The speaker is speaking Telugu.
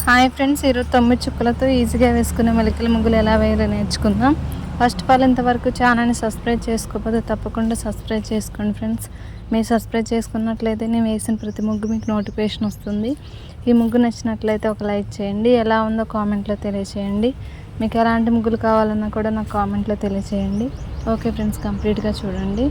హాయ్ ఫ్రెండ్స్, ఈరోజు 9 చుక్కలతో ఈజీగా వేసుకునే మెలికల ముగ్గులు ఎలా వేయాలో నేర్చుకుందాం. ఫస్ట్ ఆఫ్ ఆల్ ఇంతవరకు ఛానల్ని సబ్స్క్రైబ్ చేసుకోకపోతే తప్పకుండా సబ్స్క్రైబ్ చేసుకోండి ఫ్రెండ్స్. మీరు సబ్స్క్రైబ్ చేసుకున్నట్లయితే నేను వేసిన ప్రతి ముగ్గు మీకు నోటిఫికేషన్ వస్తుంది. ఈ ముగ్గు నచ్చినట్లయితే ఒక లైక్ చేయండి. ఎలా ఉందో కామెంట్లో తెలియచేయండి. మీకు ఎలాంటి ముగ్గులు కావాలన్నా కూడా నాకు కామెంట్లో తెలియచేయండి. ఓకే ఫ్రెండ్స్, కంప్లీట్గా చూడండి.